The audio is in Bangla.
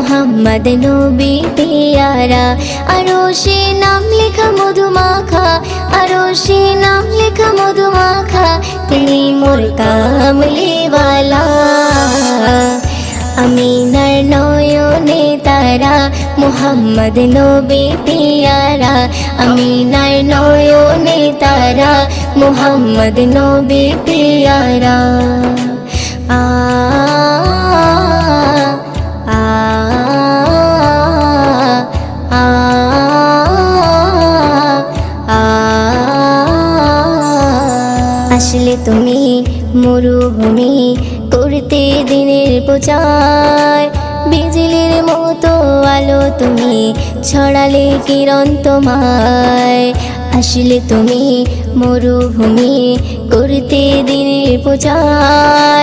মুহাম্মদ নবী পেয়ারা। আরশে নাম লেখা মধুমাখা, আরশে নাম লেখা মধুমাখা, তিনি মোর কামলিওয়ালা। আমিনার নয়নে তারা, মুহাম্মদ নবী পেয়ারা। আমিনার নয়নে তারা, মুহাম্মদ নবী পেয়ারা। আ আ আ আ আসলে তুমি মরুভূমি করতে দিনের প্রচার, বিজলির মতো আলো তুমি ছড়ালে কিরণ তোমায়। আসলে তুমি মরুভূমি করতে দিনের প্রচার,